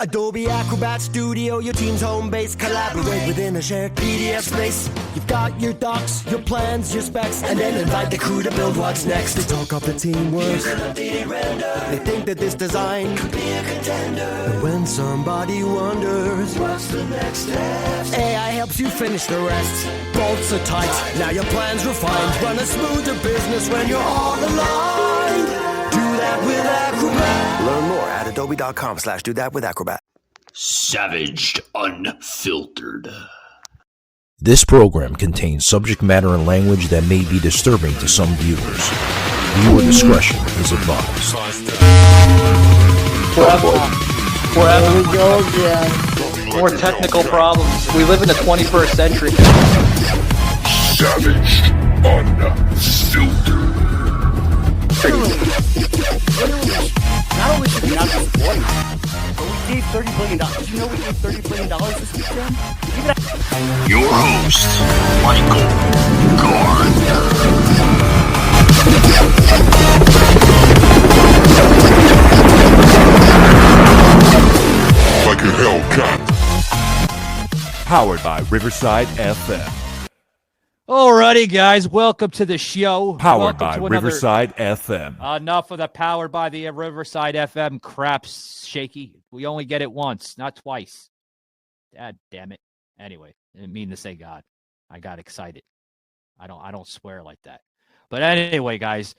Adobe Acrobat Studio, your team's home base. Collaborate within a shared PDF space. You've got your docs, your plans, your specs, and then invite the crew to build what's next. They talk up the teamwork. They think that this design could be a contender. And when somebody wonders what's the next step, AI helps you finish the rest. Bolts are tight, now your plan's refined. Run a smoother business when you're all aligned. Do that with Acrobat. Learn more at adobe.com/do that with Acrobat. Savaged Unfiltered. This program contains subject matter and language that may be disturbing to some viewers. Viewer discretion is advised. There we go again. More technical problems. We live in the 21st century. Savaged Unfiltered. Not only should we not be supporting it, but we gave $30 billion. Did you know we gave $30 billion this week, Sam? Your host, Michael Gardner. Like a Hellcat. Powered by Riverside FM. Alrighty, guys, welcome to the show. Powered by Riverside FM. Enough of the powered by the Riverside FM crap, Shaky. We only get it once, not twice. God damn it. Anyway, I didn't mean to say God. I got excited. I don't swear like that. But anyway, guys,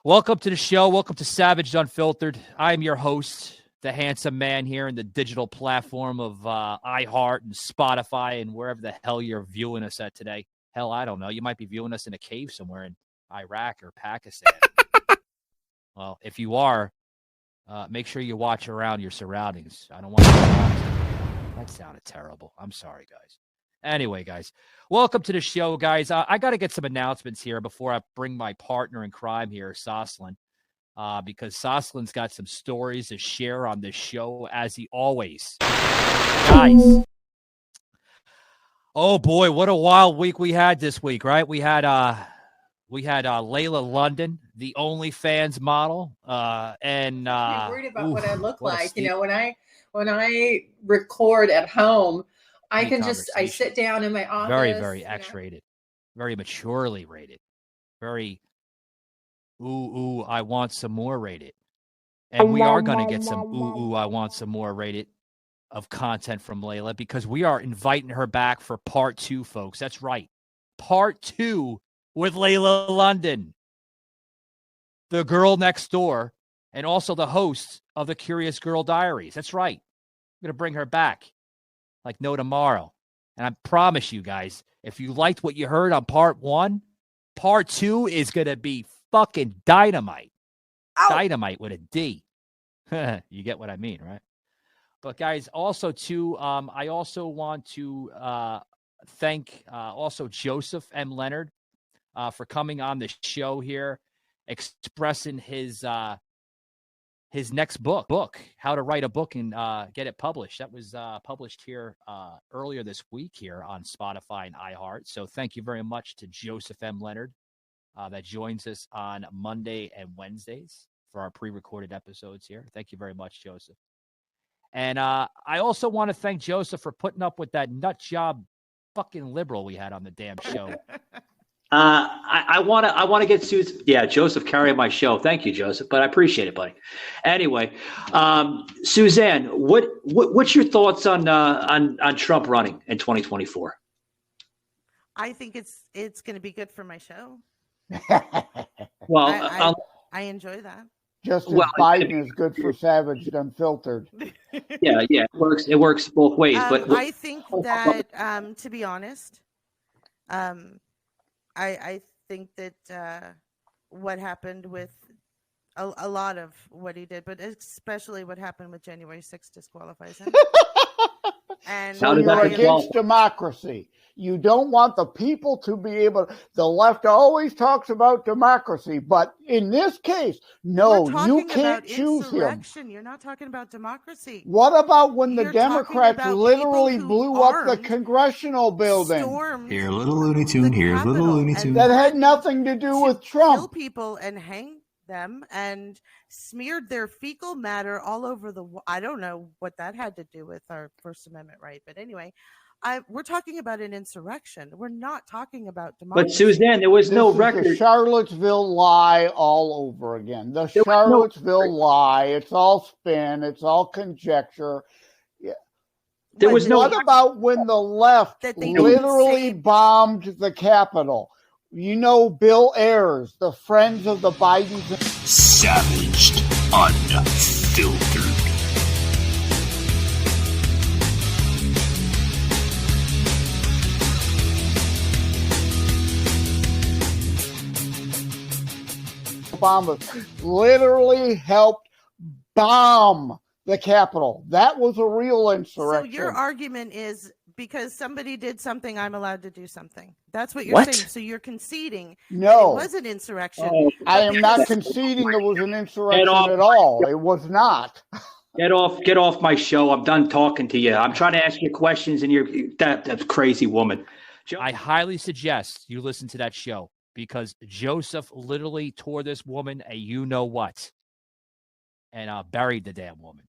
welcome to the show. Welcome to Savaged Unfiltered. I'm your host, the handsome man here in the digital platform of iHeart and Spotify and wherever the hell you're viewing us at today. Hell, I don't know. You might be viewing us in a cave somewhere in Iraq or Pakistan. Well, if you are, make sure you watch around your surroundings. I don't want to. That sounded terrible. I'm sorry, guys. Anyway, guys, welcome to the show, guys. I got to get some announcements here before I bring my partner in crime here, Soslin, because Soslin's got some stories to share on this show, as he always. Guys. Oh boy, what a wild week we had this week, right? We had Layla London, the OnlyFans model, and I'm worried about what I look like. You know, when I record at home, I sit down in my office. Very, very X-rated, very maturely rated, very ooh, I want some more rated. And we are going to get some ooh, I want some more rated of content from Layla, because we are inviting her back for part 2, folks. That's right. Part 2 with Layla London, the girl next door, and also the host of the Curious Girl Diaries. That's right. I'm going to bring her back like no tomorrow. And I promise you guys, if you liked what you heard on part 1, part 2 is going to be fucking dynamite. Ow. Dynamite with a D. You get what I mean, right? But guys, also too, I also want to thank also Joseph M. Leonard for coming on the show here, expressing his next book, how to write a book and get it published. That was published here earlier this week here on Spotify and iHeart. So thank you very much to Joseph M. Leonard that joins us on Monday and Wednesdays for our pre-recorded episodes here. Thank you very much, Joseph. And I also want to thank Joseph for putting up with that nut job fucking liberal we had on the damn show. I want to get Susan. Yeah, Joseph carrying my show. Thank you, Joseph. But I appreciate it, buddy. Anyway, Suzanne, what's your thoughts on Trump running in 2024? I think it's going to be good for my show. Well, I enjoy that. Just as Biden is good for Savaged Unfiltered. Yeah, it works both ways. But I think that, to be honest, I think that what happened with a lot of what he did, but especially what happened with January 6th disqualifies him. And so you're against democracy. You don't want the people to be able. The left always talks about democracy, but in this case, no, you can't choose him. You're not talking about democracy. What about when the Democrats literally blew up the congressional building? Here, little Looney Tune. Here's little Looney Tune. That had nothing to do with Trump. Kill people and hang them and smeared their fecal matter all over the. I don't know what that had to do with our First Amendment right, but anyway, we're talking about an insurrection. We're not talking about democracy. But Suzanne, there was no record. The Charlottesville lie all over again. The Charlottesville lie. It's all spin. It's all conjecture. Yeah. There was no. What about when the left literally bombed the Capitol? You know, Bill Ayers, the friends of the Bidens. Savaged, unfiltered. Obama literally helped bomb the Capitol. That was a real insurrection. So your argument is because somebody did something, I'm allowed to do something. That's what you're saying. So you're conceding no, it was an insurrection. I am not conceding there was an insurrection at all. It was not. Get off my show. I'm done talking to you. I'm trying to ask you questions, and you're that crazy woman. I highly suggest you listen to that show because Joseph literally tore this woman a you-know-what and buried the damn woman.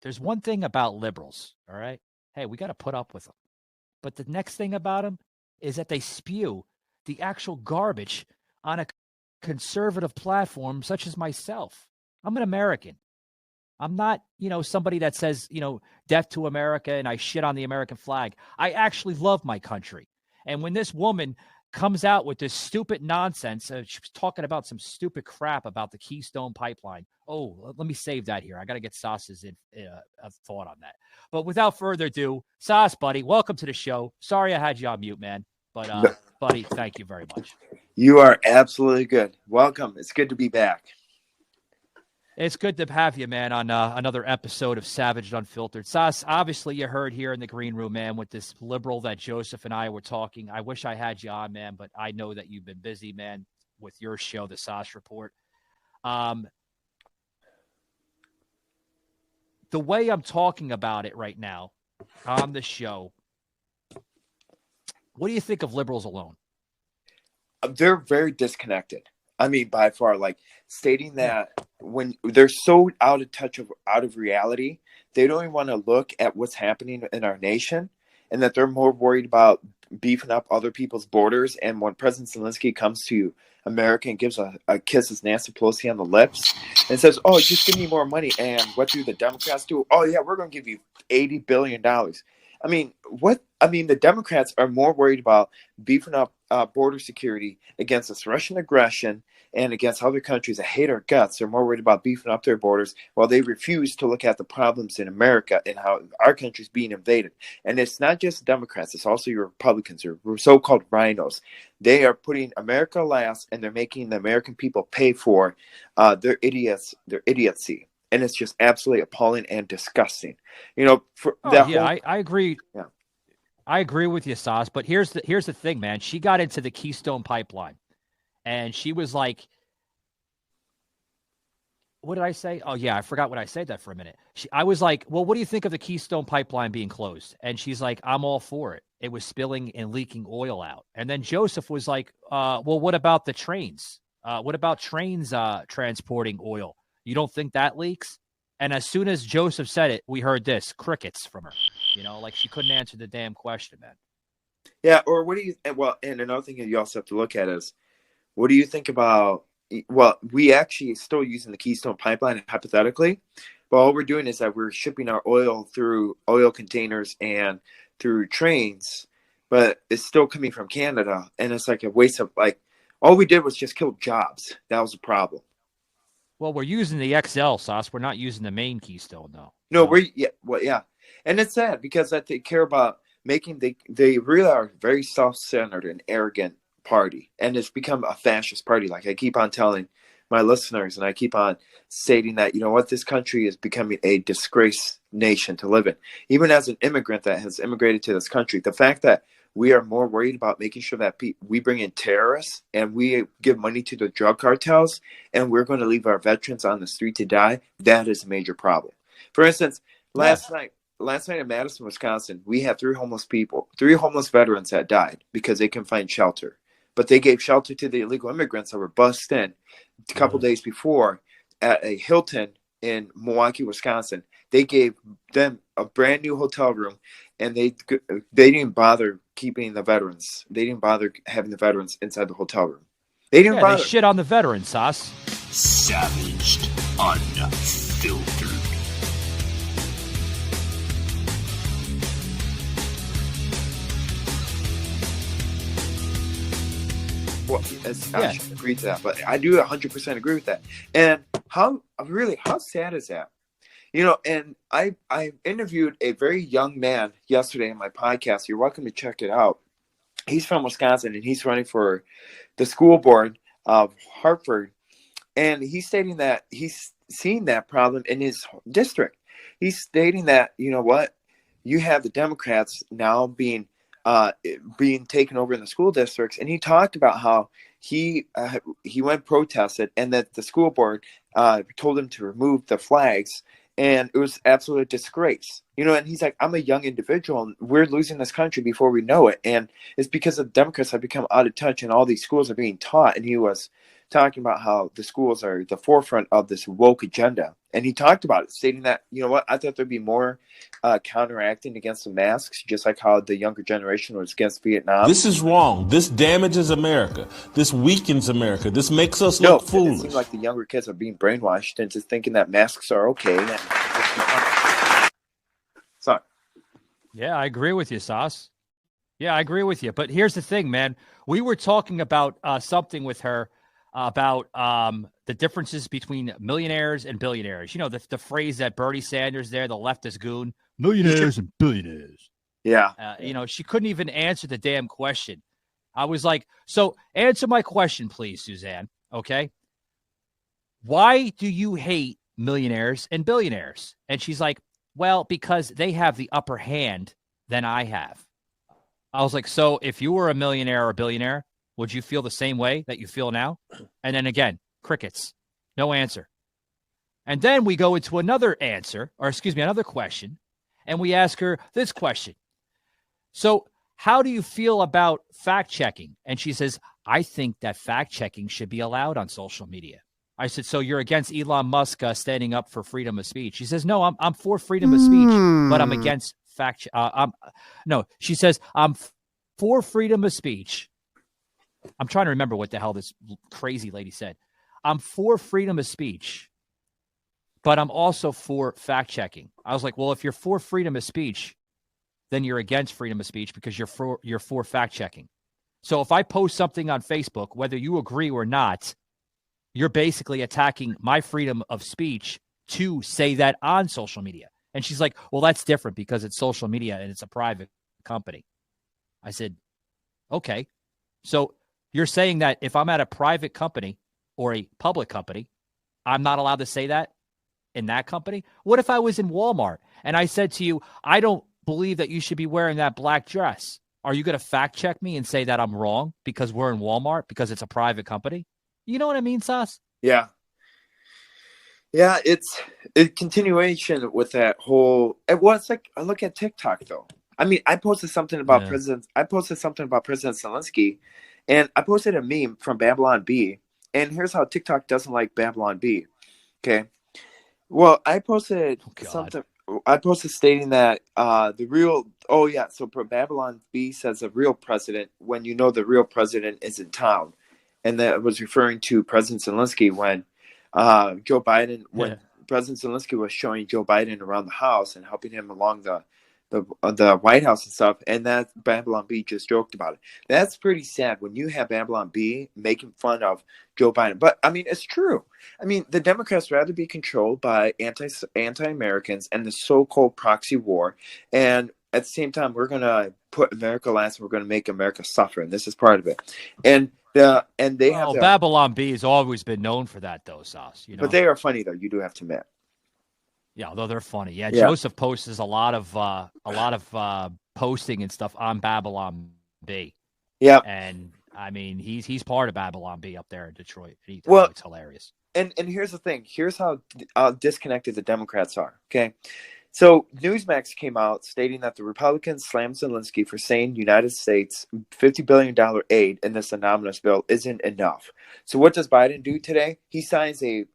There's one thing about liberals, all right? Hey, we got to put up with them. But the next thing about them is that they spew the actual garbage on a conservative platform such as myself. I'm an American. I'm not, somebody that says, death to America and I shit on the American flag. I actually love my country. And when this woman comes out with this stupid nonsense, she was talking about some stupid crap about the Keystone Pipeline. Oh, let me save that here. I got to get Sauce's thought on that. But without further ado, Sauce, buddy, welcome to the show. Sorry I had you on mute, man. But, buddy, thank you very much. You are absolutely good. Welcome. It's good to be back. It's good to have you, man, on another episode of Savaged Unfiltered. Sauce, obviously you heard here in the green room, man, with this liberal that Joseph and I were talking. I wish I had you on, man, but I know that you've been busy, man, with your show, The Sauce Report. The way I'm talking about it right now on the show, what do you think of liberals alone? They're very disconnected. I mean, by far, like stating that when they're so out of reality, they don't even want to look at what's happening in our nation, and that they're more worried about beefing up other people's borders. And when President Zelensky comes to America and gives a kisses Nancy Pelosi on the lips and says, "Oh, just give me more money," and what do the Democrats do? "Oh yeah, we're going to give you $80 billion." I mean, what? I mean, the Democrats are more worried about beefing up border security against this Russian aggression and against other countries that hate our guts. They're more worried about beefing up their borders while they refuse to look at the problems in America and how our country's being invaded. And it's not just Democrats. It's also your Republicans, your so-called rhinos. They are putting America last, and they're making the American people pay for their idiocy. And it's just absolutely appalling and disgusting. I agree. Yeah. I agree with you, Sauce. But here's the thing, man. She got into the Keystone Pipeline, and she was like, "What did I say? Oh yeah, I forgot what I said that for a minute." I was like, "Well, what do you think of the Keystone Pipeline being closed?" And she's like, "I'm all for it. It was spilling and leaking oil out." And then Joseph was like, "Well, what about the trains? What about trains transporting oil? You don't think that leaks?" And as soon as Joseph said it, we heard this, crickets from her. Like she couldn't answer the damn question, man. Yeah, or what do you, well, and another thing you also have to look at is, what do you think about, well, we actually still using the Keystone Pipeline hypothetically, but all we're doing is that we're shipping our oil through oil containers and through trains, but it's still coming from Canada. And it's like a waste of, all we did was just kill jobs. That was the problem. Well, we're using the XL, Sauce. We're not using the main Keystone, though. No, yeah. And it's sad because that they care about they really are a very self-centered and arrogant party. And it's become a fascist party. Like I keep on telling my listeners, and I keep on stating that, this country is becoming a disgraced nation to live in. Even as an immigrant that has immigrated to this country, the fact that we are more worried about making sure that we bring in terrorists and we give money to the drug cartels and we're going to leave our veterans on the street to die, that is a major problem. For instance, last night in Madison, Wisconsin, we had three homeless veterans that died because they couldn't find shelter. but they gave shelter to the illegal immigrants that were bussed in a couple days before at a Hilton in Milwaukee, Wisconsin. They gave them a brand new hotel room, and they didn't bother keeping the veterans. They didn't bother having the veterans inside the hotel room. They didn't bother. They shit on the veterans, Sauce. Savaged, unfiltered. Well, I should agree to that, but I do 100% agree with that. And how sad is that? You know, and I interviewed a very young man yesterday in my podcast. You're welcome to check it out. He's from Wisconsin, and he's running for the school board of Hartford. And he's stating that he's seen that problem in his district. He's stating that, you know what, you have the Democrats now being taken over in the school districts. And he talked about how he went protested, and that the school board told him to remove the flags. And it was absolute disgrace, you know. And he's like, I'm a young individual, and we're losing this country before we know it. And it's because the Democrats have become out of touch, and all these schools are being taught. And he was talking about how the schools are the forefront of this woke agenda. And he talked about it, stating that, you know what, I thought there'd be more counteracting against the masks, just like how the younger generation was against Vietnam. This is wrong. This damages America. This weakens America. This makes us look foolish. It seems like the younger kids are being brainwashed into thinking that masks are okay. Sorry. Yeah, I agree with you, Sauce. Yeah, I agree with you. But here's the thing, man. We were talking about something with her about the differences between millionaires and billionaires. You know, the phrase that Bernie Sanders there, the leftist goon, millionaires and billionaires. Yeah. You know, she couldn't even answer the damn question. I was like, so answer my question, please, Suzanne. Okay. Why do you hate millionaires and billionaires? And she's like, well, because they have the upper hand than I have. I was like, so if you were a millionaire or a billionaire, would you feel the same way that you feel now? And then again, crickets, no answer. And then we go into another question, and we ask her this question. So how do you feel about fact checking? And she says, I think that fact checking should be allowed on social media. I said, so you're against Elon Musk standing up for freedom of speech? She says, no, I'm for freedom of speech, but I'm against fact. No, she says, I'm for freedom of speech. I'm trying to remember what the hell this crazy lady said. I'm for freedom of speech, but I'm also for fact checking. I was like, well, if you're for freedom of speech, then you're against freedom of speech because you're for fact checking. So if I post something on Facebook, whether you agree or not, you're basically attacking my freedom of speech to say that on social media. And she's like, well, that's different because it's social media and it's a private company. I said, okay. So you're saying that if I'm at a private company or a public company, I'm not allowed to say that in that company? What if I was in Walmart and I said to you, I don't believe that you should be wearing that black dress? Are you going to fact check me and say that I'm wrong because we're in Walmart, because it's a private company? You know what I mean, Sauce? Yeah. Yeah, it's a continuation with that whole. Well, it's like, I look at TikTok though. I mean, I posted something about President Zelensky, and I posted a meme from Babylon Bee. And here's how TikTok doesn't like Babylon Bee. Okay. Well, I posted something. I posted stating that so Babylon Bee says the real president when you know the real president is in town. And that was referring to President Zelensky when President Zelensky was showing Joe Biden around the house and helping him along the White House and stuff, and that Babylon Bee just joked about it. That's pretty sad when you have Babylon Bee making fun of Joe Biden. But I mean, it's true. I mean, the Democrats rather be controlled by anti-Americans and the so-called proxy war, and at the same time, we're gonna put America last, and we're gonna make America suffer, and this is part of it. And they have Babylon Bee has always been known for that, though, Sauce. You know, but they are funny though. You do have to admit. Yeah, although they're funny. Yeah, Joseph posts a lot of posting and stuff on Babylon Bee. Yeah, and I mean he's part of Babylon Bee up there in Detroit. It's hilarious. And here's the thing. Here's how disconnected the Democrats are. Okay, So Newsmax came out stating that the Republicans slammed Zelensky for saying United States $50 billion aid in this anonymous bill isn't enough. So what does Biden do today? He signs a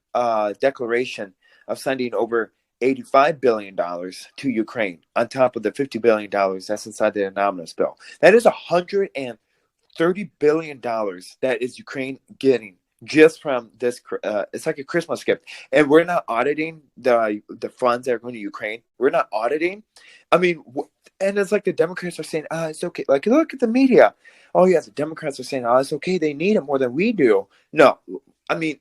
declaration of sending over $85 billion to Ukraine on top of the $50 billion that's inside the anonymous bill. That is $130 billion that is Ukraine getting just from this. It's like a Christmas gift. And we're not auditing the funds that are going to Ukraine. We're not auditing. I mean, and it's like the Democrats are saying, it's okay. Like, look at the media. Oh, yes, the Democrats are saying, it's okay. They need it more than we do. No, I mean,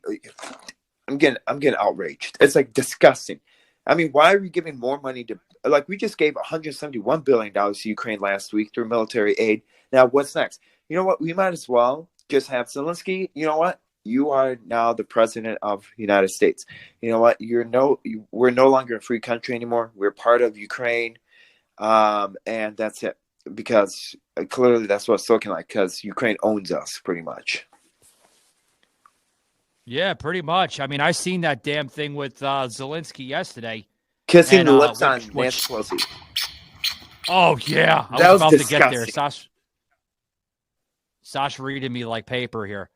I'm getting outraged. It's like disgusting. I mean, why are we giving more money to, like, we just gave $171 billion to Ukraine last week through military aid. Now, what's next? You know what? We might as well just have Zelensky. You know what? You are now the president of the United States. You know what? We're no longer a free country anymore. We're part of Ukraine. And that's it. Because clearly that's what it's looking like, because Ukraine owns us pretty much. Yeah, pretty much. I mean, I seen that damn thing with Zelensky yesterday. Kissing the lips on Nancy Pelosi. Oh, yeah. I was about to get there. Sash reading me like paper here.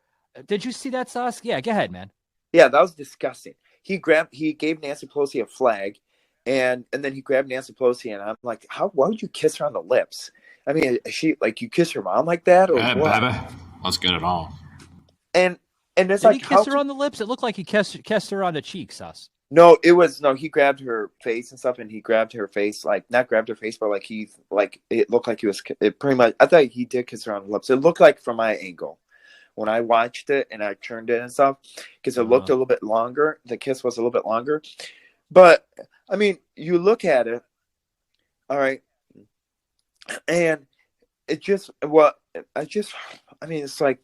Did you see that, Sas? Yeah, go ahead, man. Yeah, that was disgusting. He gave Nancy Pelosi a flag, and then he grabbed Nancy Pelosi, and I'm like, why would you kiss her on the lips? I mean, you kiss your mom like that, or what? Baby. That's good at all. And it's Did like, he kiss her on the lips? It looked like he kissed her on the cheeks, Sas. No, he grabbed her face and stuff, and he grabbed her face, like, not grabbed her face, but it looked like he was, pretty much, I thought he did kiss her on the lips. It looked like from my angle when I watched it and I turned it and stuff, because it looked a little bit longer. The kiss was a little bit longer. But, I mean, you look at it, all right, and it's like,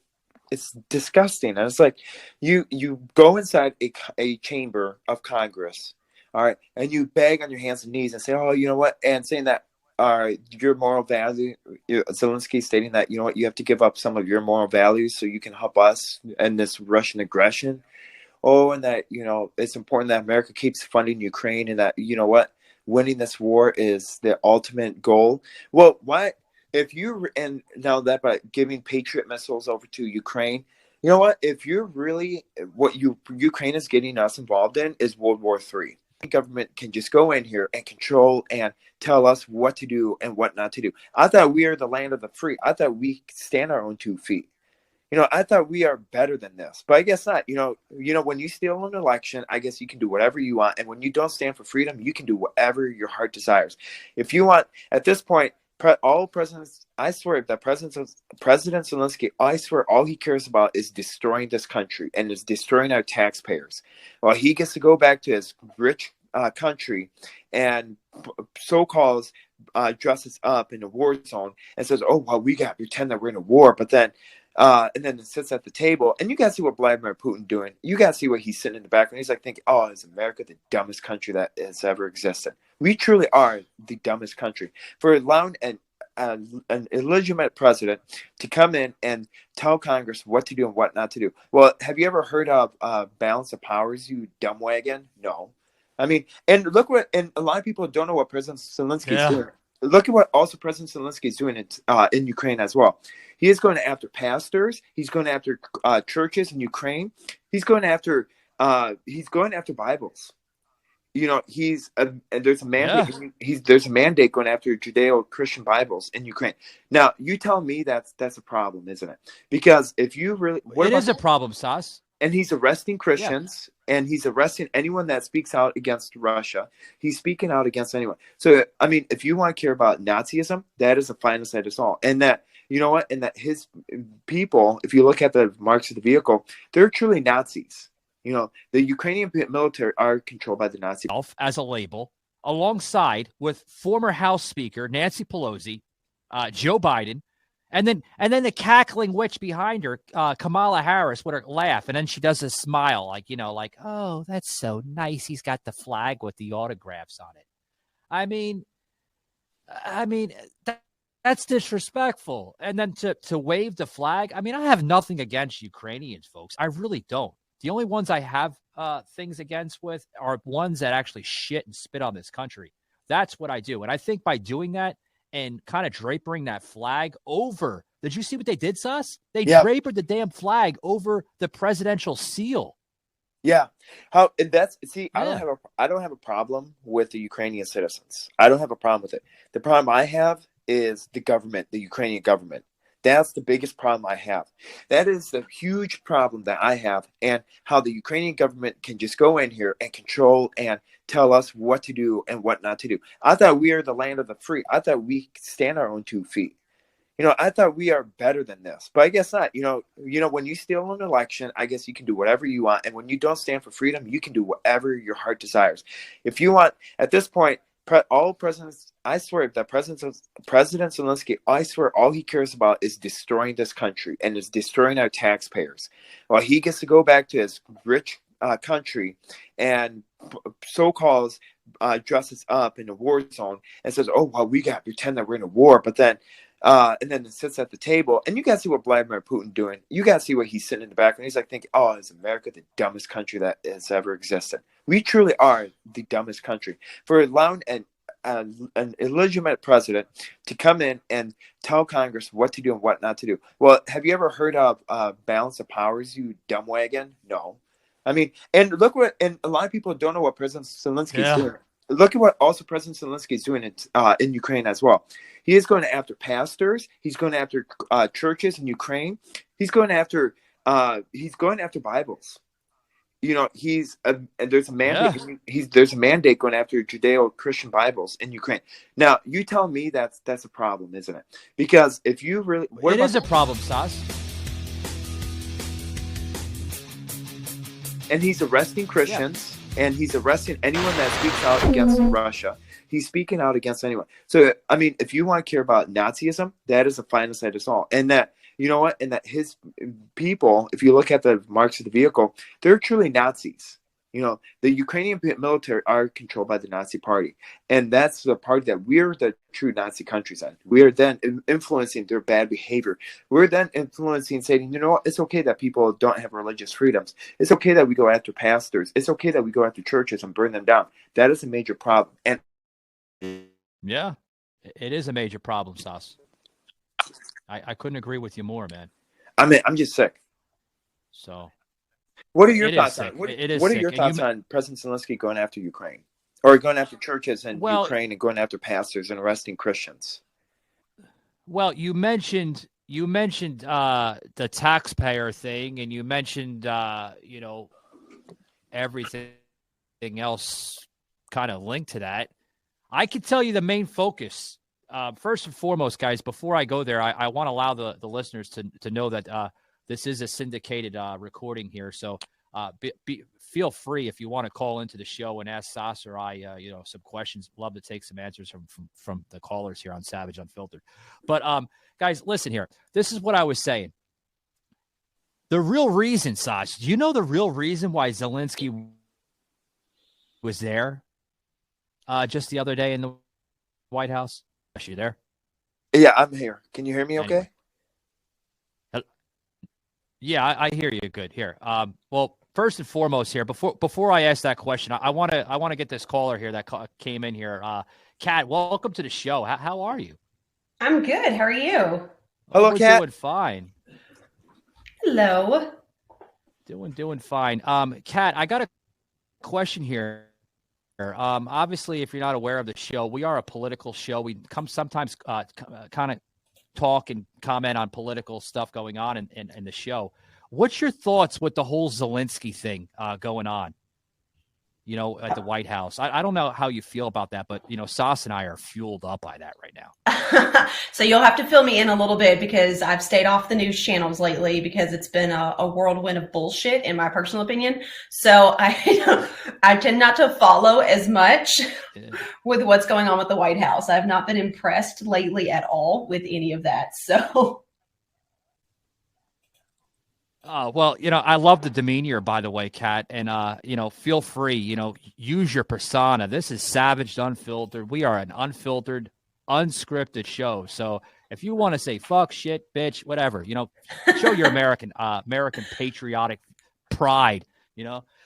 it's disgusting. And it's like you go inside a chamber of Congress, all right, and you beg on your hands and knees and say, oh, you know what, and saying that, all right, your moral value, Zelensky stating that, you know what, you have to give up some of your moral values so you can help us in this Russian aggression. Oh, and that, you know, it's important that America keeps funding Ukraine, and that, you know what, winning this war is the ultimate goal. Well, why? If you, and now that by giving Patriot missiles over to Ukraine, you know what? If you're really, Ukraine is getting us involved in is World War III. The government can just go in here and control and tell us what to do and what not to do. I thought we are the land of the free. I thought we stand our own 2 feet. You know, I thought we are better than this, but I guess not. You know, when you steal an election, I guess you can do whatever you want. And when you don't stand for freedom, you can do whatever your heart desires. If you want, at this point, all presidents, I swear that President Zelensky, I swear all he cares about is destroying this country and is destroying our taxpayers. While he gets to go back to his rich country and so-called dresses up in a war zone and says, oh, well, we got to pretend that we're in a war, but then and then sits at the table, and you got to see what Vladimir Putin doing. You got to see what he's sitting in the background. He's like thinking, oh, is America the dumbest country that has ever existed? We truly are the dumbest country for allowing an illegitimate president to come in and tell Congress what to do and what not to do. Well, have you ever heard of balance of powers, you dumbwagon? No. I mean, and look what, and a lot of people don't know what President Zelensky is doing. Look at what also President Zelensky is doing in Ukraine as well. He is going after pastors. He's going after churches in Ukraine. He's going after Bibles. You know, there's a mandate. There's a mandate going after Judeo-Christian Bibles in Ukraine. Now, you tell me that's a problem, isn't it? Because if you really, it is a problem, Sas. And he's arresting Christians, and he's arresting anyone that speaks out against Russia. He's speaking out against anyone. So, I mean, if you want to care about Nazism, that is the finest of us all. And that, you know what, and that his people, if you look at the marks of the vehicle, they're truly Nazis. You know, the Ukrainian military are controlled by the Nazis. As a label, alongside with former House Speaker Nancy Pelosi, Joe Biden, and then the cackling witch behind her, Kamala Harris, with her laugh, and then she does a smile, like, you know, like, oh, that's so nice. He's got the flag with the autographs on it. I mean, that's disrespectful. And then to wave the flag. I mean, I have nothing against Ukrainians, folks. I really don't. The only ones I have things against with are ones that actually shit and spit on this country. That's what I do. And I think by doing that and kind of drapering that flag over, did you see what they did, Sus? They drapered the damn flag over the presidential seal. Yeah. I don't have a problem with the Ukrainian citizens. I don't have a problem with it. The problem I have is the government, the Ukrainian government. That's the biggest problem I have. That is the huge problem that I have, and how the Ukrainian government can just go in here and control and tell us what to do and what not to do. I thought we are the land of the free. I thought we stand our own 2 feet. I thought we are better than this, but I guess not. When you steal an election, I guess you can do whatever you want. And when you don't stand for freedom, you can do whatever your heart desires. If you want, at this point, all presidents, I swear that President Zelensky, I swear all he cares about is destroying this country and is destroying our taxpayers. While he gets to go back to his rich country and so-called dresses up in a war zone and says, oh, well, we got to pretend that we're in a war, but then and then it sits at the table, and you got to see what Vladimir Putin doing. You got to see what he's sitting in the background. He's like thinking, oh, is America the dumbest country that has ever existed? We truly are the dumbest country for allowing an illegitimate president to come in and tell Congress what to do and what not to do. Well, have you ever heard of balance of powers, you dumbwagon? No. I mean, and a lot of people don't know what President Zelensky is doing. Look at what also President Zelensky is doing in Ukraine as well. He is going after pastors. He's going after churches in Ukraine. He's going after Bibles. There's a mandate. There's a mandate going after Judeo-Christian Bibles in Ukraine. Now, you tell me that's a problem, isn't it? Because if you really, it is a problem, Sas. And he's arresting Christians. Yeah. And he's arresting anyone that speaks out against Russia. He's speaking out against anyone. So, I mean, if you want to care about Nazism, that is the finest sight of all. And that, you know what? And that his people, if you look at the marks of the vehicle, they're truly Nazis. The Ukrainian military are controlled by the Nazi party. And that's the party that we're the true Nazi countries in. We are then influencing their bad behavior. We're then influencing, saying, you know what? It's okay that people don't have religious freedoms. It's okay that we go after pastors. It's okay that we go after churches and burn them down. That is a major problem. And yeah, it is a major problem, Sas. I couldn't agree with you more, man. I mean, I'm just sick. So... What are your thoughts on what are your thoughts on President Zelensky going after Ukraine, or going after churches in Ukraine and going after pastors and arresting Christians? Well, you mentioned the taxpayer thing, and you mentioned everything else kind of linked to that. I can tell you the main focus. First and foremost, guys, before I go there, I want to allow the listeners to know that this is a syndicated recording here, so feel free if you want to call into the show and ask Sas or I, some questions. Love to take some answers from the callers here on Savage Unfiltered. But guys, listen here. This is what I was saying. The real reason, Sas, do you know the real reason why Zelensky was there just the other day in the White House? Are you there? Yeah, I'm here. Can you hear me okay? Anyway. Yeah, I hear you good here. Well, first and foremost here, before I ask that question, I want to get this caller here that came in here. Kat, welcome to the show. How are you? I'm good. How are you? Hello, Kat. Doing fine. Hello. Doing fine. Kat, I got a question here. Obviously, if you're not aware of the show, we are a political show. We sometimes kind of talk and comment on political stuff going on in the show. What's your thoughts with the whole Zelensky thing going on, at the White House? I don't know how you feel about that, but, Sas and I are fueled up by that right now. So you'll have to fill me in a little bit because I've stayed off the news channels lately because it's been a whirlwind of bullshit, in my personal opinion. So I tend not to follow as much with what's going on with the White House. I've not been impressed lately at all with any of that. So... well, I love the demeanor, by the way, Kat, and, feel free, use your persona. This is Savage Unfiltered. We are an unfiltered, unscripted show. So if you want to say fuck, shit, bitch, whatever, show your American patriotic pride,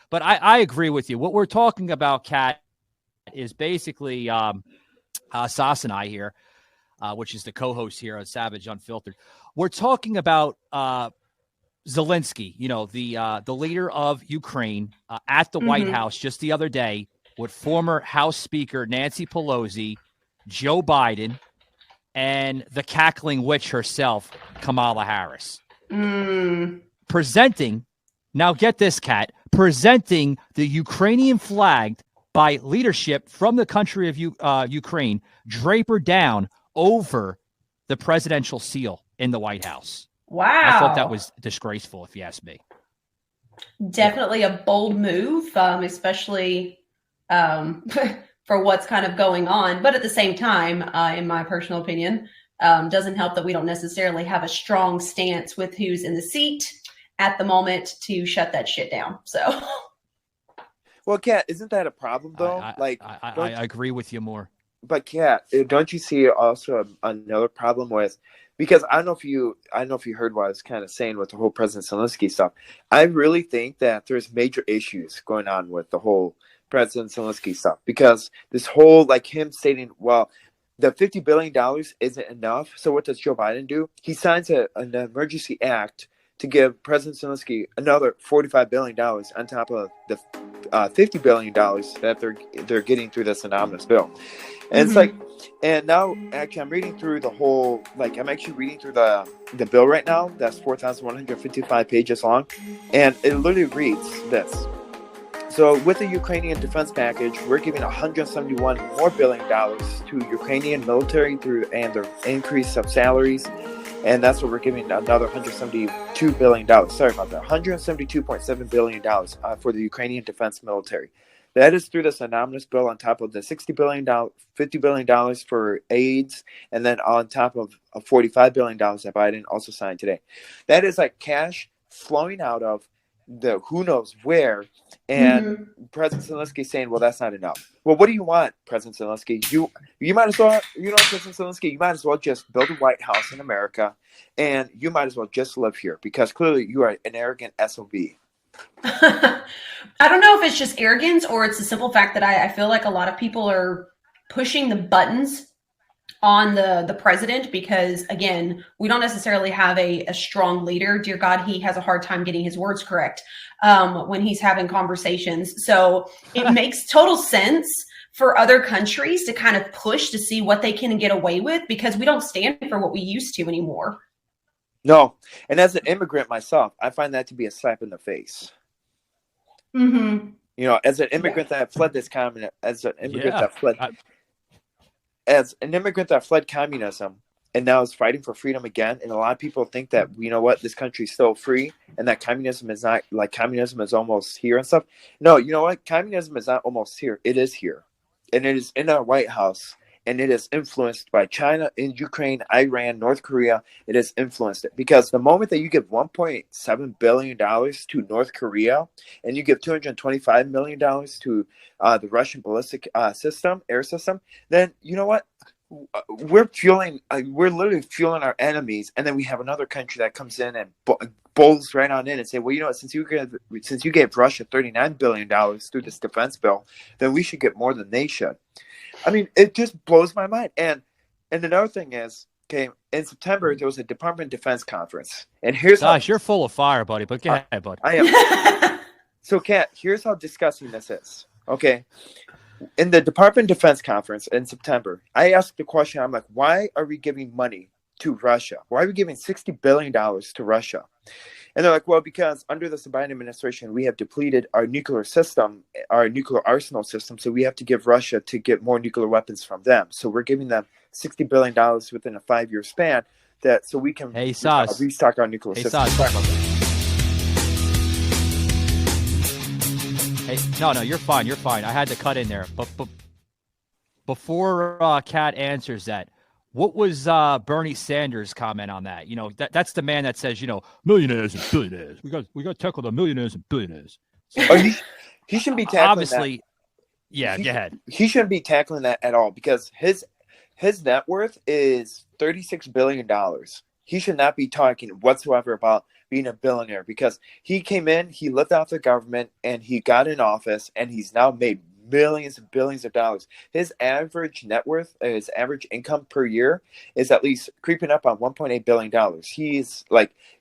But I agree with you. What we're talking about, Kat, is basically Sassanai here, which is the co-host here on Savage Unfiltered. We're talking about Zelensky, the leader of Ukraine, at the White House just the other day with former House Speaker Nancy Pelosi, Joe Biden, and the cackling witch herself, Kamala Harris. Presenting, now get this, Kat, presenting the Ukrainian flag by leadership from the country of Ukraine, drapered down over the presidential seal in the White House. Wow. I thought that was disgraceful, if you ask me. Definitely a bold move, especially for what's kind of going on. But at the same time, in my personal opinion, doesn't help that we don't necessarily have a strong stance with who's in the seat at the moment to shut that shit down. So, well, Kat, isn't that a problem though? I agree with you more. But Kat, don't you see also another problem with? Because I don't know if you heard what I was kind of saying with the whole President Zelensky stuff. I really think that there's major issues going on with the whole President Zelensky stuff. Because this whole, like him stating, well, the $50 billion isn't enough. So what does Joe Biden do? He signs an emergency act to give President Zelensky another $45 billion on top of the $50 billion that they're getting through this anonymous bill. And it's like, and now actually I'm reading through the whole, I'm actually reading through the bill right now. That's 4,155 pages long. And it literally reads this. So with the Ukrainian defense package, we're giving $171 billion to Ukrainian military and the increase of salaries. And that's what we're giving another $172 billion. Sorry about that. $172.7 billion for the Ukrainian defense military. That is through this anonymous bill on top of the $50 billion for AIDS, and then on top of $45 billion that Biden also signed today. That is like cash flowing out of the who knows where, and President Zelensky saying, well, that's not enough. Well, what do you want, President Zelensky? You might as well, President Zelensky, you might as well just build a White House in America, and you might as well just live here, because clearly you are an arrogant SOB. I don't know if it's just arrogance or it's the simple fact that I feel like a lot of people are pushing the buttons on the president because, again, we don't necessarily have a strong leader. Dear God, he has a hard time getting his words correct when he's having conversations. So it makes total sense for other countries to kind of push to see what they can get away with because we don't stand for what we used to anymore. No. And as an immigrant myself, I find that to be a slap in the face. As an immigrant that fled this communism, as an immigrant that fled communism and now is fighting for freedom again, and a lot of people think that, this country's still free and that communism is not, communism is almost here and stuff. No, you know what? Communism is not almost here. It is here. And it is in our White House. And it is influenced by China, in Ukraine, Iran, North Korea. It has influenced it. Because the moment that you give $1.7 billion to North Korea and you give $225 million to the Russian ballistic air system, then you know what? We're literally fueling our enemies. And then we have another country that comes in and bowls right on in and say, well, since you gave Russia $39 billion through this defense bill, then we should get more than they should. I mean, it just blows my mind. And another thing is, in September, there was a Department of Defense conference. And here's you're full of fire, buddy, but go ahead, buddy. I am. So, Kat, here's how disgusting this is. Okay. In the Department of Defense conference in September, I asked the question, I'm like, why are we giving money to Russia? Why are we giving $60 billion to Russia? And they're like, well, because under the Biden administration, we have depleted our nuclear system, our nuclear arsenal system. So we have to give Russia to get more nuclear weapons from them. So we're giving them $60 billion within a 5-year span so we can restock our nuclear system. No, you're fine. You're fine. I had to cut in there. But before Kat answers that, what was Bernie Sanders' comment on that? That's the man that says, millionaires and billionaires. We got to tackle the millionaires and billionaires. So, he shouldn't be tackling obviously, that. Yeah, go ahead. He shouldn't be tackling that at all because his net worth is $36 billion. He should not be talking whatsoever about being a billionaire because he came in, he lived off the government, and he got in office, and he's now made millions and billions of dollars. His average net worth, his average income per year is at least creeping up on $1.8 billion.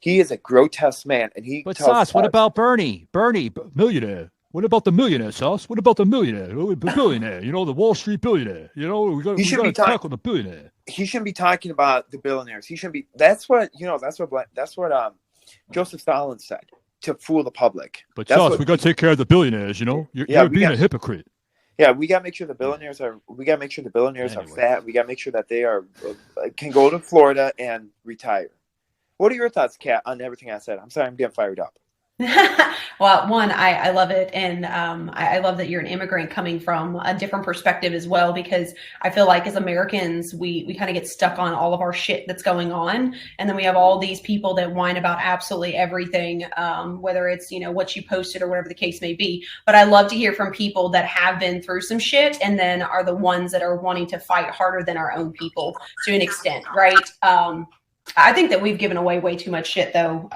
He is a grotesque man. And he But tells Sauce, what us- about Bernie? Bernie, millionaire. What about the millionaire, Sauce? What about the millionaire? The billionaire, the Wall Street billionaire. We got to tackle the billionaire. He shouldn't be talking about the billionaires. He shouldn't be. That's what Joseph Stalin said to fool the public. But that's Sauce, we got to take care of the billionaires. You're being a hypocrite. Yeah, we got to make sure the billionaires are. We got to make sure the billionaires are fat. We got to make sure that they are can go to Florida and retire. What are your thoughts, Kat, on everything I said? I'm sorry, I'm getting fired up. Well, one, I love it. And I love that you're an immigrant coming from a different perspective as well, because I feel like as Americans, we kind of get stuck on all of our shit that's going on. And then we have all these people that whine about absolutely everything, whether it's, what you posted or whatever the case may be. But I love to hear from people that have been through some shit and then are the ones that are wanting to fight harder than our own people to an extent, right? I think that we've given away way too much shit, though.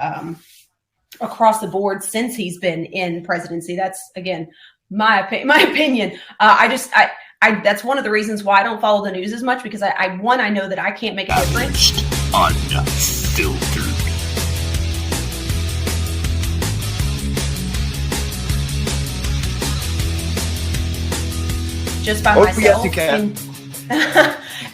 Across the board since he's been in presidency. That's, again, my opinion. That's one of the reasons why I don't follow the news as much, because I know that I can't make a difference. Unfiltered. Just by myself. Yes, you can.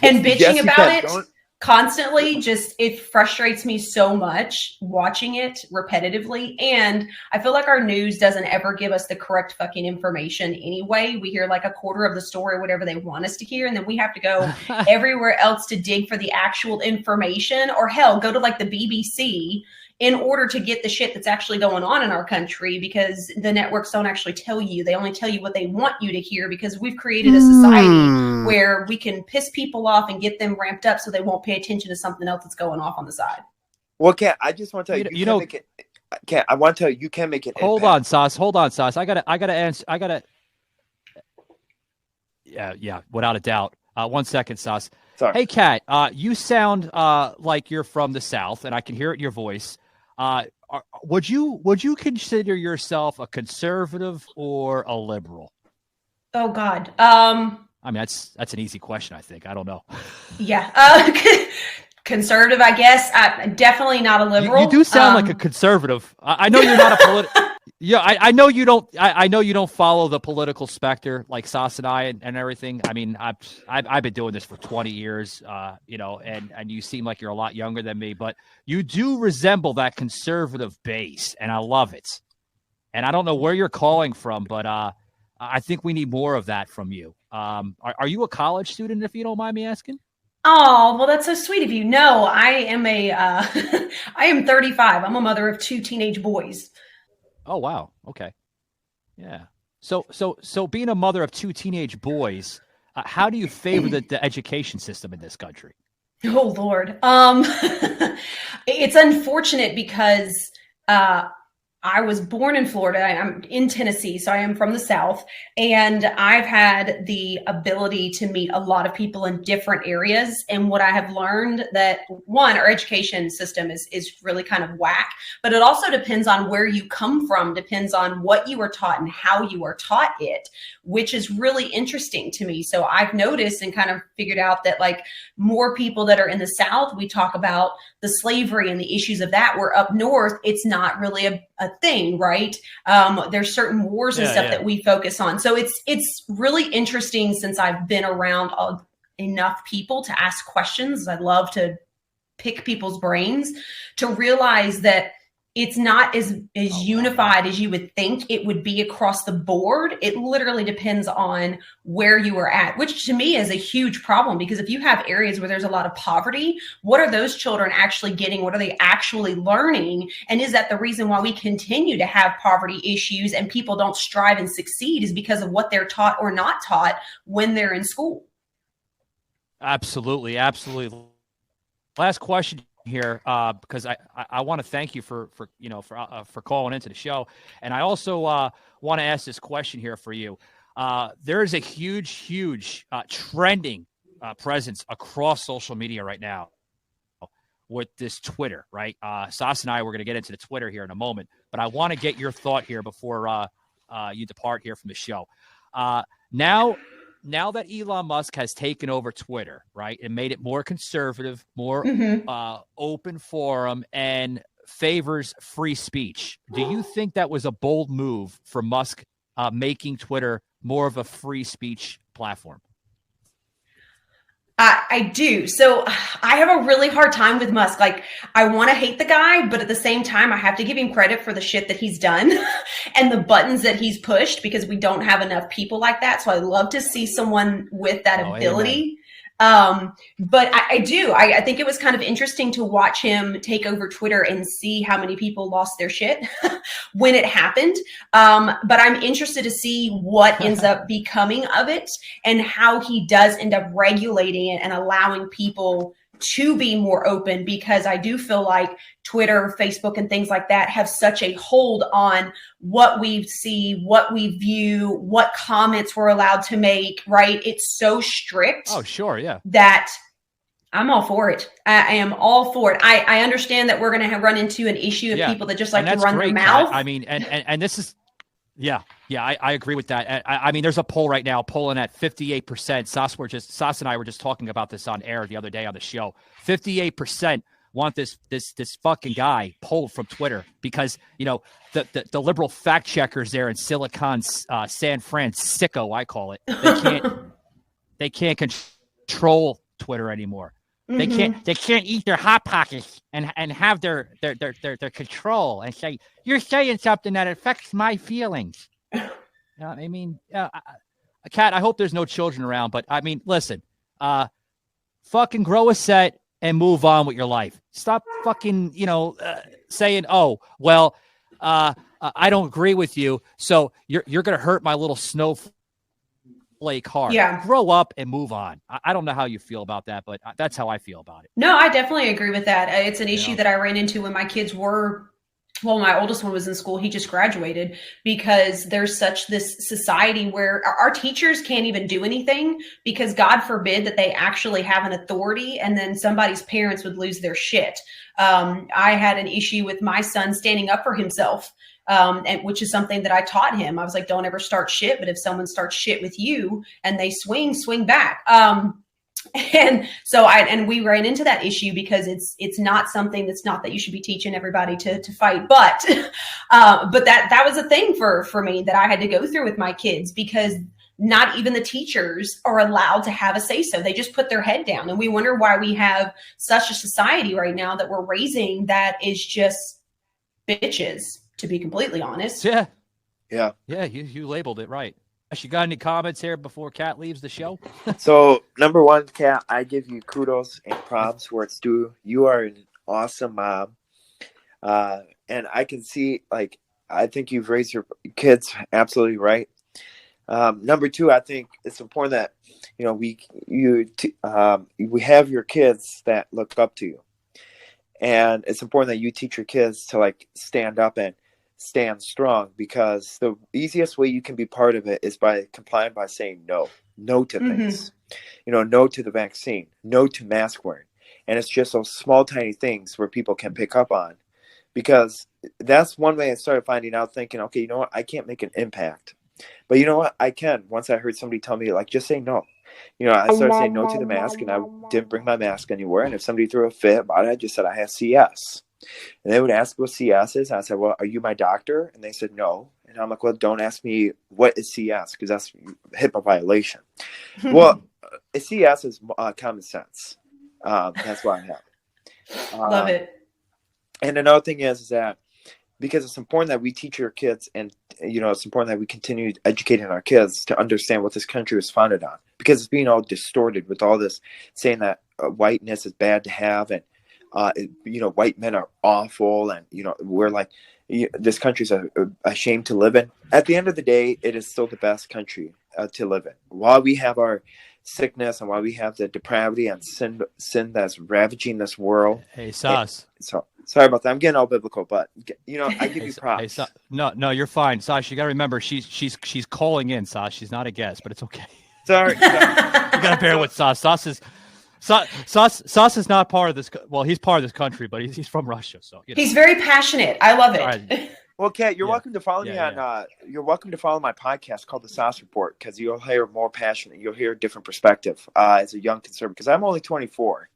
And bitching Yes, about it. Don't. Constantly, it frustrates me so much watching it repetitively. And I feel like our news doesn't ever give us the correct fucking information anyway. We hear like a quarter of the story, whatever they want us to hear. And then we have to go everywhere else to dig for the actual information, or hell, go to like the BBC in order to get the shit that's actually going on in our country, because the networks don't actually tell you. They only tell you what they want you to hear, because we've created a society where we can piss people off and get them ramped up so they won't pay attention to something else that's going off on the side. Well, Kat, I just want to tell you, Kat, I want to tell you, you can make it. Hold on, Sauce. I gotta answer. Yeah, without a doubt. 1 second, Sauce. Sorry. Hey, Kat, you sound like you're from the South, and I can hear it in your voice. Would you consider yourself a conservative or a liberal? Oh God. I mean, that's an easy question, I think. I don't know. Yeah. Conservative, I guess. I'm definitely not a liberal. You do sound like a conservative. I know you're not a political. Yeah, I know you don't. I know you don't follow the political specter like Sauce and I and everything. I mean, I've been doing this for 20 years, and you seem like you're a lot younger than me, but you do resemble that conservative base, and I love it. And I don't know where you're calling from, but I think we need more of that from you. Are you a college student, if you don't mind me asking? Oh, well, that's so sweet of you. No, I am I am 35. I'm a mother of 2 teenage boys. Oh, wow. Okay. Yeah. So being a mother of 2 teenage boys, how do you favor the education system in this country? Oh, Lord. It's unfortunate because I was born in Florida. I'm in Tennessee, so I am from the South. And I've had the ability to meet a lot of people in different areas. And what I have learned that, one, our education system is really kind of whack, but it also depends on where you come from, depends on what you are taught and how you are taught it, which is really interesting to me. So I've noticed and kind of figured out that like more people that are in the South, we talk about the slavery and the issues of that. We're up north, it's not really a thing, right? There's certain wars and stuff that we focus on. So it's really interesting since I've been around enough people to ask questions. I love to pick people's brains to realize that it's not as unified as you would think it would be across the board. It literally depends on where you are at, which to me is a huge problem, because if you have areas where there's a lot of poverty, what are those children actually getting? What are they actually learning? And is that the reason why we continue to have poverty issues and people don't strive and succeed, is because of what they're taught or not taught when they're in school? Absolutely. Absolutely. Last question here, because I want to thank you for calling into the show, and I also want to ask this question here for you. There is a huge trending presence across social media right now with this Twitter, right? Sas and I, we're going to get into the Twitter here in a moment, but I want to get your thought here before you depart here from the show. Now that Elon Musk has taken over Twitter, right, and made it more conservative, more open forum, and favors free speech, do you think that was a bold move for Musk making Twitter more of a free speech platform? I do. So I have a really hard time with Musk. Like, I want to hate the guy, but at the same time, I have to give him credit for the shit that he's done and the buttons that he's pushed, because we don't have enough people like that. So I love to see someone with that ability. But I do. I think it was kind of interesting to watch him take over Twitter and see how many people lost their shit when it happened. But I'm interested to see what ends up becoming of it and how he does end up regulating it and allowing people to be more open, because I do feel like Twitter, Facebook, and things like that have such a hold on what we see, what we view, what comments we're allowed to make, right? It's so strict. Oh, sure. Yeah. That I'm all for it. I am all for it. I understand that we're going to run into an issue of people that just like to run their mouth. I mean, and this is, yeah, I agree with that. I mean, there's a poll right now polling at 58%. Sas and I were just talking about this on air the other day on the show. 58% want this fucking guy pulled from Twitter because, you know, the liberal fact checkers there in Silicon San Francisco, I call it, they can't control Twitter anymore. They can't eat their hot pockets and have their control and say, you're saying something that affects my feelings. I mean, Kat, I hope there's no children around, but I mean, listen, fucking grow a set and move on with your life. Stop fucking, saying, oh, well, I don't agree with you, so you're going to hurt my little snowflake heart. Yeah. Grow up and move on. I don't know how you feel about that, but that's how I feel about it. No, I definitely agree with that. It's an issue that I ran into when my kids were, well, my oldest one was in school. He just graduated, because there's such this society where our teachers can't even do anything, because God forbid that they actually have an authority and then somebody's parents would lose their shit. I had an issue with my son standing up for himself. And which is something that I taught him. I was like, don't ever start shit, but if someone starts shit with you and they swing back. And so we ran into that issue because it's not something that's not that you should be teaching everybody to fight. But that was a thing for me that I had to go through with my kids, because not even the teachers are allowed to have a say so. They just put their head down. And we wonder why we have such a society right now that we're raising that is just bitches, to be completely honest. Yeah. Yeah. Yeah, you labeled it right. You got any comments here before Kat leaves the show? So, number one, Kat, I give you kudos and props where it's due. You are an awesome mom. And I can see, I think you've raised your kids absolutely right. Number two, I think it's important that, we have your kids that look up to you. And it's important that you teach your kids to, stand up and stand strong, because the easiest way you can be part of it is by complying, by saying no to things, no to the vaccine, no to mask wearing. And it's just those small, tiny things where people can pick up on, because that's one way I started finding out, thinking, okay, you know what? I can't make an impact, but you know what? I can. Once I heard somebody tell me, just say no. I started saying no to the mask, and I didn't bring my mask anywhere. And if somebody threw a fit about it, I just said I have CS. And they would ask what CS is. And I said, well, are you my doctor? And they said, no. And I'm like, well, don't ask me what is CS, because that's HIPAA violation. Well, CS is common sense. That's why I have it. Love it. And another thing is that because it's important that we teach our kids, and, it's important that we continue educating our kids to understand what this country was founded on, because it's being all distorted with all this saying that whiteness is bad to have, and white men are awful, and we're this country's a shame to live in. At the end of the day, it is still the best country to live in. While we have our sickness and while we have the depravity and sin that's ravaging this world. Hey, Sas. So sorry about that. I'm getting all biblical, but I give you props. Hey, no, you're fine, Sas. You got to remember, she's calling in, Sas. She's not a guest, but it's okay. Sorry. You got to bear with Sas. Sas is not part of this. Well, he's part of this country, but he's from Russia, so he's very passionate. I love it. Right. Well, Kat, you're welcome to follow me on. You're welcome to follow my podcast called The Sauce Report, because you'll hear more passionate. You'll hear a different perspective as a young conservative. Because I'm only 24.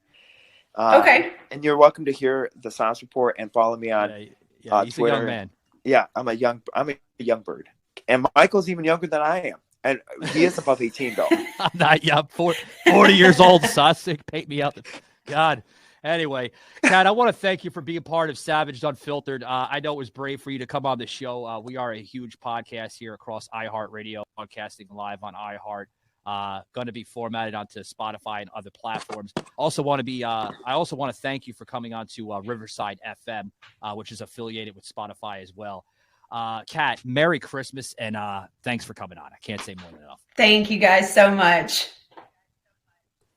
Okay. And you're welcome to hear The Sauce Report and follow me on he's Twitter. a young man. Yeah, I'm a young bird, and Michael's even younger than I am, and he is above 18 though. I'm not young. 40 years old. Sauce, paint me out. God. Anyway, Kat, I want to thank you for being part of Savaged Unfiltered. I know it was brave for you to come on the show. We are a huge podcast here across iHeartRadio, broadcasting live on iHeart. Going to be formatted onto Spotify and other platforms. I also want to thank you for coming on to Riverside FM, which is affiliated with Spotify as well. Kat, Merry Christmas, and thanks for coming on. I can't say more than enough. Thank you guys so much.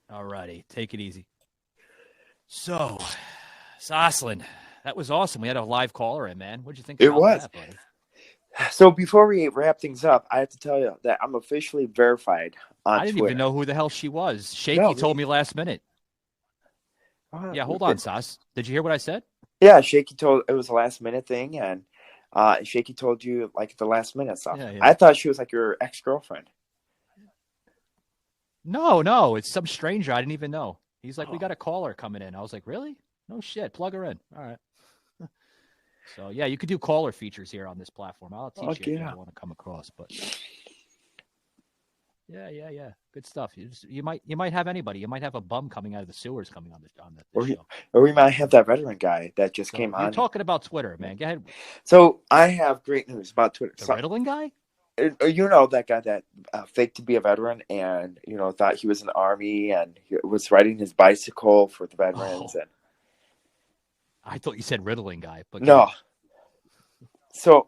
All righty. Take it easy. So, Soslin, that was awesome. We had a live caller in, man. What'd you think about that, buddy? So before we wrap things up, I have to tell you that I'm officially verified on Twitter. I didn't even know who the hell she was. Shaky told me last minute. Yeah, hold on, Sauce. Did you hear what I said? Yeah, Shaky told it was a last minute thing, and Shaky told you like the last minute stuff. Yeah. I thought she was like your ex-girlfriend. No, it's some stranger I didn't even know. He's like, we got a caller coming in. I was like, really? No shit. Plug her in. All right. So, yeah, you could do caller features here on this platform. I'll teach you if you want to come across. But yeah. Good stuff. You might have anybody. You might have a bum coming out of the sewers coming on the show. Or we might have that veteran guy that just came on. You're talking about Twitter, man. Go ahead. So I have great news about Twitter. The Ritalin guy? You know that guy that faked to be a veteran and thought he was in the army and he was riding his bicycle for the veterans. And I thought you said Ritalin guy, but no. So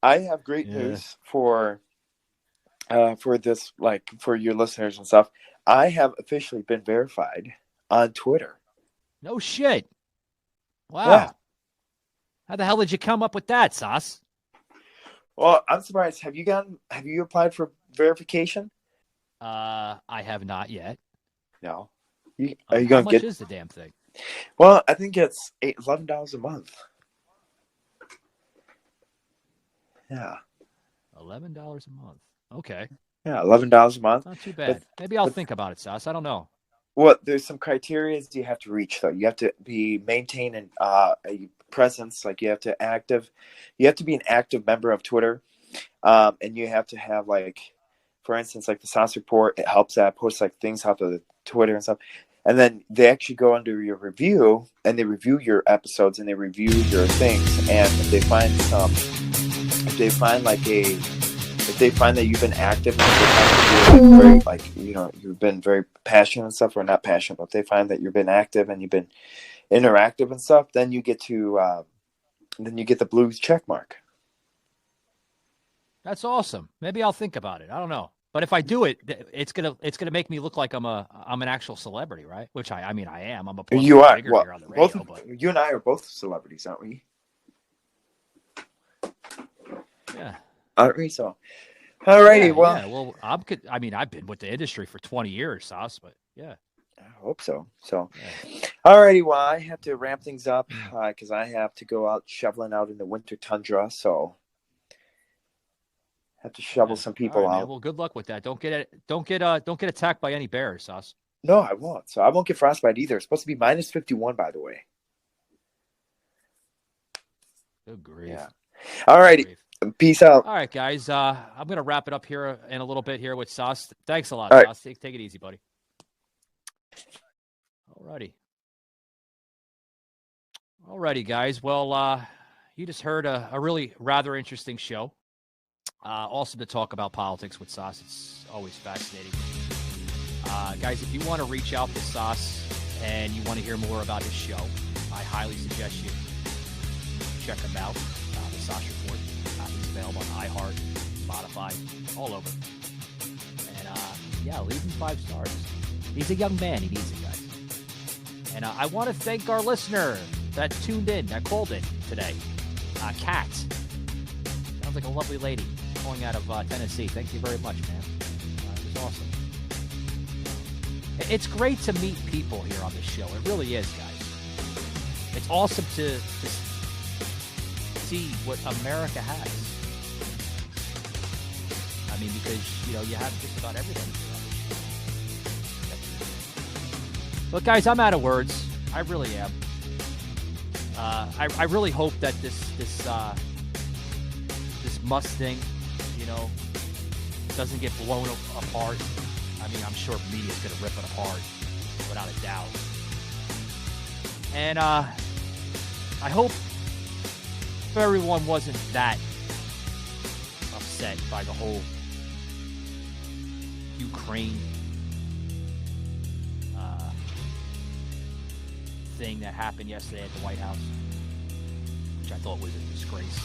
I have great news for this, like for your listeners and stuff. I have officially been verified on Twitter. No shit. Wow. Yeah. How the hell did you come up with that, Sauce? Well, I'm surprised. Have you applied for verification? I have not yet. No. How much is the damn thing? Well, I think it's $11 a month. Yeah. $11 a month. Okay. Yeah, $11 a month. Not too bad. Maybe I'll think about it, Sauce. I don't know. Well, there's some criteria you have to reach, though. You have to be maintaining a presence. Like you have to be an active member of Twitter, and you have to have, like, for instance, like the Sauce Report. It helps that post like things out to Twitter and stuff, and then they actually go under your review and they review your episodes and they review your things, and if they find that you've been active and very, like, you've been very passionate and stuff, or not passionate, but if they find that you've been active and you've been interactive and stuff, then you get the blue check mark. That's awesome. Maybe I'll think about it. I don't know. But if I do it, it's gonna make me look like I'm an actual celebrity, right? Which I mean I am. I'm a you are. Well, here on the radio, you and I are both celebrities, aren't we? Yeah. Aren't we? So, alrighty. Yeah, well, yeah. Well, I've been with the industry for 20 years, Sauce, but yeah. I hope so. So, alrighty. Well, I have to ramp things up because I have to go out shoveling out in the winter tundra. So, have to shovel some people out. Man. Well, good luck with that. Don't get attacked by any bears, Sauce. No, I won't. So I won't get frostbite either. It's supposed to be minus 51, by the way. Good grief. Yeah. Alrighty. Peace out. All right, guys. I'm going to wrap it up here in a little bit here with Sauce. Thanks a lot, All Sauce. right. Take it easy, buddy. Alrighty, guys. Well, you just heard a really rather interesting show. Also to talk about politics with Sauce. It's always fascinating. Guys, if you want to reach out to Sauce and you want to hear more about his show, I highly suggest you check him out. The Sauce Report. He's available on iHeart, Spotify, all over. And leave him 5 stars. He's a young man. He needs it, guys. And I want to thank our listener that tuned in, that called in today. Kat. Sounds like a lovely lady calling out of Tennessee. Thank you very much, man. It was awesome. It's great to meet people here on this show. It really is, guys. It's awesome to see what America has. I mean, because, you have just about everything. Look, guys, I'm out of words. I really am. I really hope that this Mustang, doesn't get blown apart. I mean, I'm sure media's going to rip it apart, without a doubt. And I hope everyone wasn't that upset by the whole Ukraine thing that happened yesterday at the White House, which I thought was a disgrace.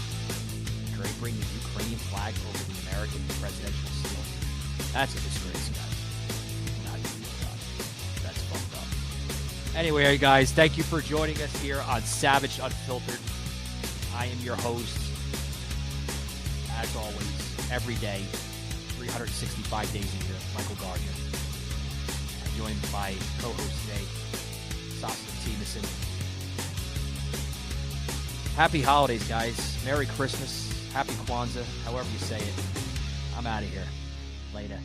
Drapering the Ukrainian flag over the American presidential seal. That's a disgrace, guys. Not even about it. That's fucked up. Anyway, guys, thank you for joining us here on Savage Unfiltered. I am your host, as always, every day, 365 days a year, Michael Gardner. I'm joined by co-host today, Sasha Timison. Happy holidays, guys. Merry Christmas. Happy Kwanzaa, however you say it. I'm out of here. Later.